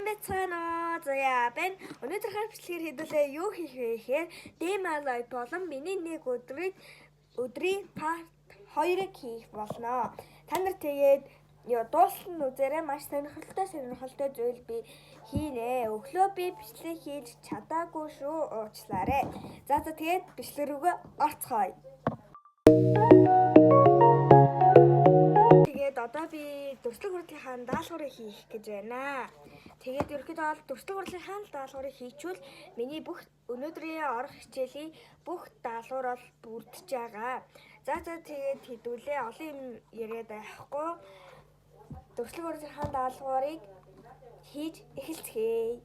Мэцгано заяа бэн өнөөдрийнхөө бичлэгээр хэдүүлээ юу хийх вэ гэхээр Demaloid болон миний нэг өдрийн part 2-ыг хийх болно. Та нар тэгээд дууссан үзээрэй, маш сонирхолтой зүйл би хийнэ. Өглөө би бичлэг хийж чадаагүй шүү, уучлаарай. За тэгээд бичлэг рүүгээ орцгоё. Тэгээд одоо би дөрвөлт хурлынхаа даалгаврыг хийх гэж байна. Тэгээд ерөнхийдөө дөрвөлт хурлынхаа даалгаврыг хийчихвэл миний бүх өнөөдрийн орох хичээлийн бүх даалгавар бол бүрдэж байгаа. За тэгээд хэдүүлээ олон юм яриад байхгүй. Дөрвөлт хурлынхаа даалгаврыг хийж эхэлцгээе.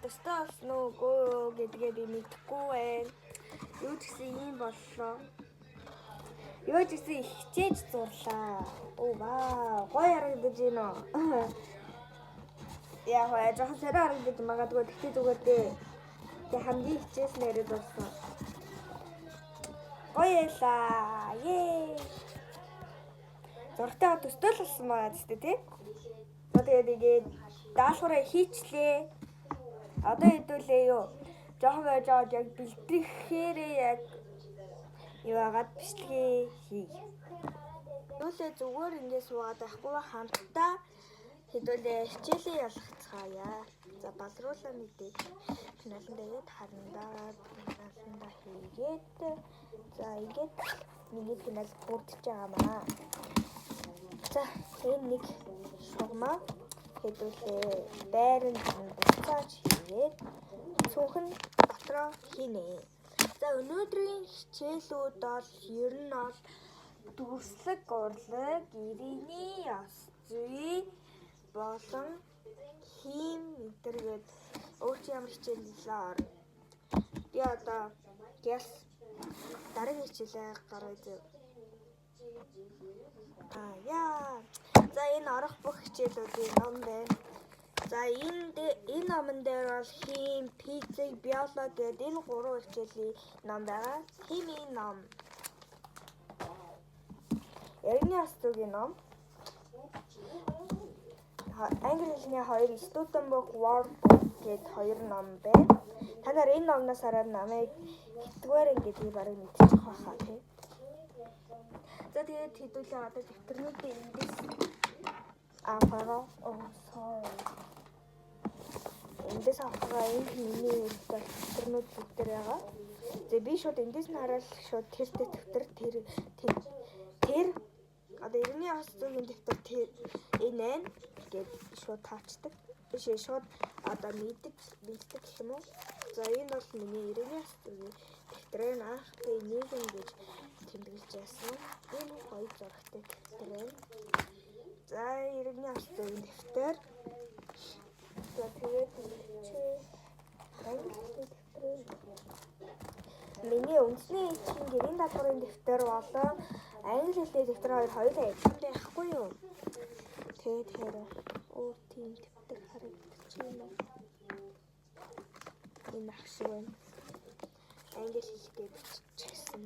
Төстэй болсон уу гэдгээ би мэдэхгүй байна. Юу ч гэсэн юм боллоо. Юу ч гэсэн хичээж зурлаа. Оо вау, гоё харагдаж байна уу? Яа, жоохон сайраа харагдаж магадгүй тэгтээ зүгээр дээ. Тэг хамгийн хичээснээр болсон. Гоё ялаа. Ее. Зургатайгаа төстэй л болсон байгаа ч тийм. Тэгээд ингээд даалгавраа хийчлээ. Одоо хэдүүлээ юу? Жохон байж аваад яг бэлтгэхээр яг юу агаад бичлэгээ хий. Хэдүүлээ зүгээр ингэ суугаад байхгүй хамтдаа хэдүүлээ хичээлээ ялгацгаая. За балруулаа мэдээ. Финаланда яг харандаа хийгээд за ингээд миний финал бүрдэж байгаа маа. За энэ нэг шугамаа хэдүүлээ байранд буцааж хийгээд цүнхэн дотроо хийнэ. За өнөөдрийн хичээлүүд бол ер нь бол дүрслэг урлаг, иргэний ёс зүй болон хим интергээд өөр чи ямар хичээлээ орно. Би одоо гяс дараагийн хичээлээ гаргая зөө. Яа. За энэ орох бүх хичээлүүдийн ном байна. За энэ номон дээр бол хим, физик, биологи гэдэг энэ гурван хичээлийн ном байгаа. Химийн ном. Иргэний ёс зүйн ном. Англи хэлний 2 Student Book Workbook гэдэг 2 ном байна. Та нар энэ номноос хараад намайг хитгээр гэдгийг барыг мэдчих واخа тий. За тэгээд хэдүүлээ одоо дэвтэрнүүдээ эндээс sorry. Эндээс авахгаа энэ миний дэвтэрнүүд бүгдээр байгаа. За би шууд эндээс нь хараад шууд тэр одоо иргэний ёс зүйн дэвтэр энэ гээд шууд таачдаг. Биш шууд одоо мэддэг гэх юм уу? За энэ бол миний иргэний ёс зүйн дэвтэр анх би нийгэм гэж тэмдэглэж байсан. Энэ гоё зурагтай дэвтэр байна. За иргэний ёс зүйн дэвтэр. За тэгээд миний үндэсний эцгийн гэрийн даалгаврын дэвтэр болон англи хэлний дэвтэр хоёулаа адилхан байхгүй юу? Тэгээд өөр тийм дэвтэр харагдаж байна. Энэ ах шиг байна. Англи хэлээр биччихсэн.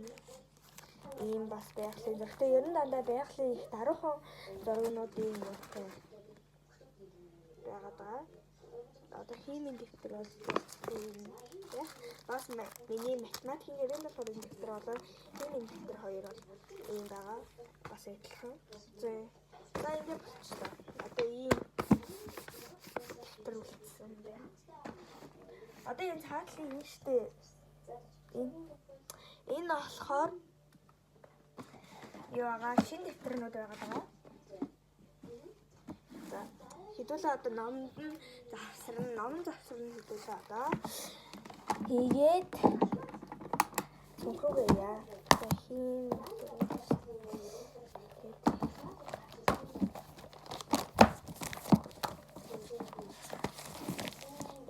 Ийм бас байгалийн зурагтай. Ер нь дандаа байгалийн их даруухан зургуудын үүрэгтэй байгаад байгаа. Одоо химийн дэвтэр бол бас миний математикийн гэрийн даалгаврын дэвтэр болон химийн дэвтэр хоёр бол ийм байгаа. Бас адилхан. За ингэ болчихлоо. Одоо ийм дэвтэр үлдсэн байна. Одоо энэ цаатлын юм штэ. Энэ болохоор юу байгаа шинэ дэвтэрнүүд байгаа. За хэдүүлээ одоо номонд нь ном завсрын хэдүүлээ одоо хийгээд цонхроо яа. За хин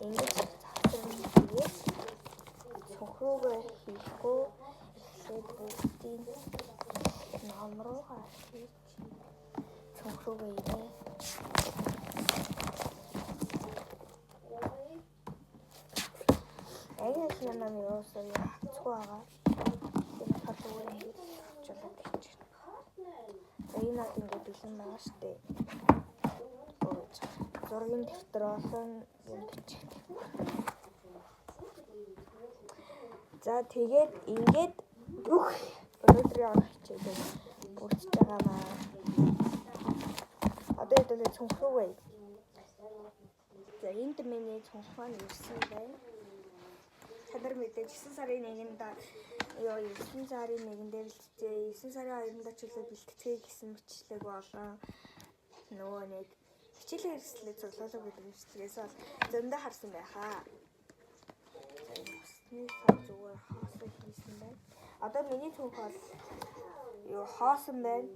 ингэж завсрын хийгээд цонхроо хийхгүй эхлээд бүгдийн Юугаар хийж цонхруугаа ирээ. Аяг нам юусаа яцгүй байгаа. Энэ хатуугаар ингэж авчлаад ирчих. Энэ над ингэ бэлэн байгаа штэ. Зургийн дэвтэр болон юм бичих. За тэгээд ингээд өнөөдрийн орох хичээлээ бүрдэж байгаамаа. Одоо хэдүүлээ цонхруугаа. За энд миний цонхроо нь ирсэн байна. Тадар мэдээж 9 сарын 1-нд 9 сарын 1-нд бэлтцээ 9 сарын 2-нд чөлөө бэлтцээ гэсэн бичлэг болон нөгөө нэг хичээлийн хэрэгслээ цуглуулга гэдэг бичлэгээс бол зөндөө харсан байхаа. Усны сар зүгээр хоосон хийсэн байна. Одоо миний цонх бол хоосон байна.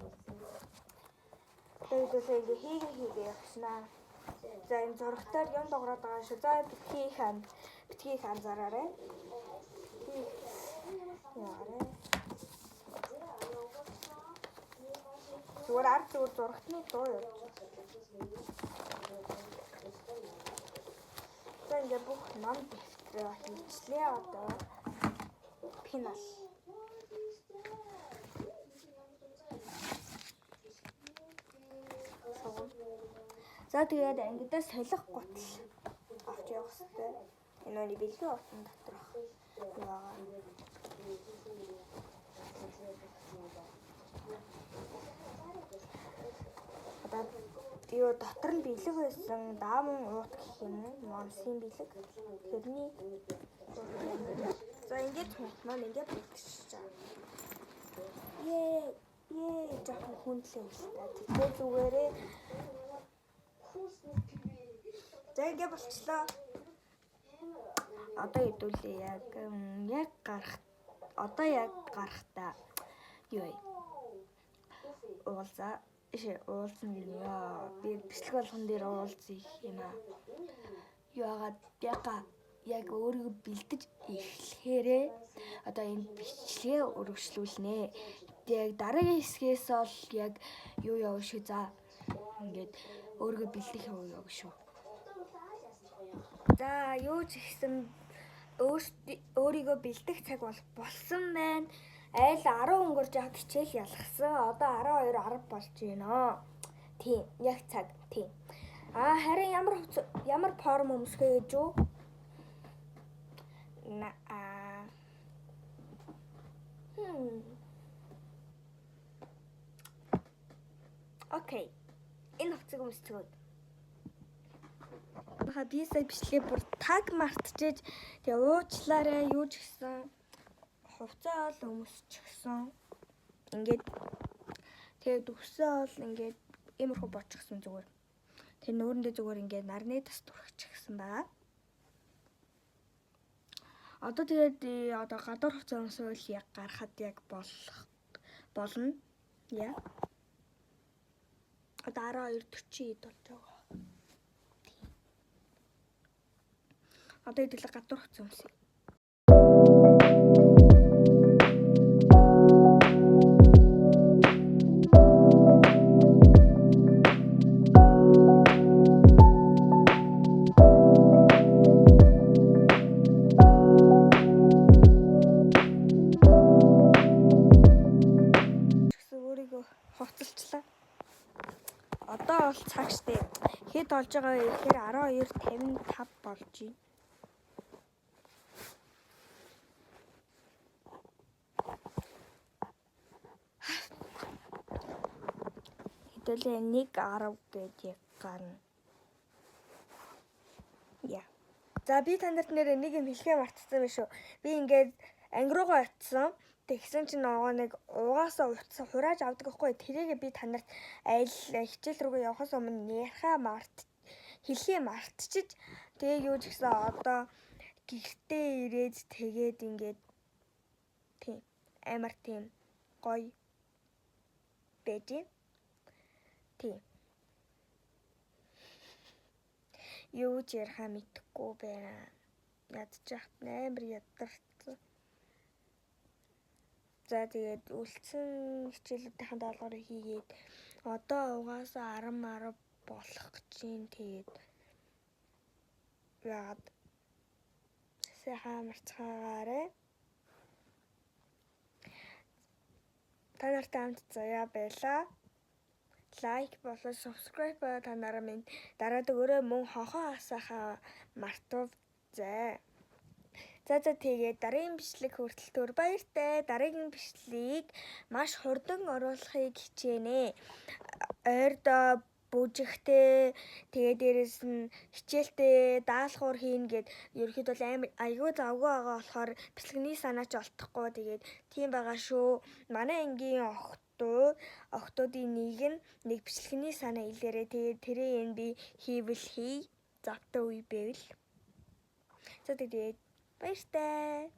Одоо хэдүүлээ ингээ хийгээ явснаа. За энэ зурагтаар юм дуурайд байгаа шүү. За битгий анзаараарай. Яарэ. Зүгээр ард зүгээр зурагтны дуу явж. За ингээ бүх ном дэвтрээ хийчлээ одоо. Пинал. За тэгээд ангидаа солих гутал авч явах хэрэгтэй. Энэ нь бэлгийн утсан дотор байгаа. Одоо юу дотор нь бэлэг байсан даамын уут гэх юм уу? Монсын бэлэг. Тэрний за ингээд маань ингээд бэлтгэж байгаа. Жоохон хүндлээ л та. Тэгээ зүгээрээ за ингээд болчлоо. Одоо хэдүүлээ яг гарахтаа юу вэ? Уулзсан яа. Би бичлэг болгон дээр уулзъя юм аа. Юу агаад яг өөрийгөө бэлдэж эхлэхээрээ одоо энэ бичлэгээ өргөжлүүлнэ. Яг дараагийн хэсгээс бол яг юу яваа шүү. За ингээд өөрийгөө бэлдэх яваа шүү. За юу ч ихсэн өөрийгөө бэлдэх цаг болсон байна. Айл 10 өнгөрж яг хичээл ялгсан. Одоо 12:10 болж байна. Тийм, яг цаг. Тийм. Харин ямар форм өмсгөө гэж юу? Окей. Энэ хувцас өмсцгөөд. Би сая бичлэгээ бүр таг мартчихэж тэгээ уучлаарай юу ч гэсэн хувцаа ол өмсчихсэн. Ингээд тэгээд өсөө ол ингээд иймэрхүү бочихсон зүгээр. Тэр нүүрэндээ зүгээр ингээд нарны тас турчихсан байгаа. Одоо тэгээд одоо гадуур хувцас өмсөөл яг гарахад яг болно. Яа. Одоо 12:40 болж байгаа. Одоо хэдүүлээ гадуур хувцас өмсөе. Хувцалчлаа. Одоо бол цаг штэ. Хэд болж байгаа вэ гэхээр 12:55 болж байна. Хэдүүлээ 1:10 гэж яг гарна. Яа. За би танарт нэр нэг юм хэлхээ мартсан байх шүү. Би ингээд анги руугаа очсон. Тэгсэн чинь нөгөө нэг угаасаа утсаа хурааж авдаг байхгүй. Тэрийг би танарт айл хичээл рүүгээ явахаас өмнө хэлхээ мартчихж тэгээ юу ч гэсэн одоо гэртээ ирээд тэгээд ингээд тийм амар тийм гоё байж тийм юу ч ярихаа мэдэхгүй байна. Ядчих амар ядарсан. За тэгээд үлдсэн хичээлүүдийн даалгаврыг хийгээд одоо угаасаа 10 болох гэж юм. Тэгээд яагаад сайхан марцгаагаарэ. Та нартай хамт заяа байлаа. Лайк болон subscribe та нараа минь дараадаг өрөө мөн хонхон хасахаа мартавзай. За тэгээд дараагийн бичлэг хүртэл түр баяртай. Дараагийн бичлэгийг маш хурдан оруулахыг хичээнэ. Ойрдоо бүжигтэй тэгээд дээрэс нь хичээлтэй даалгавар хийн гэд ерөөхдөө амар айгүй завгүй байгаа болохоор бичлэгний санаач олдохгүй. Тэгээд тийм байгаа шүү. Манай ангийн охтуудын нэг бичлэгний санаа илээрээ тэгээд тэрээ би хийвэл хий завтай үе байвал. За тэгээд баяртай.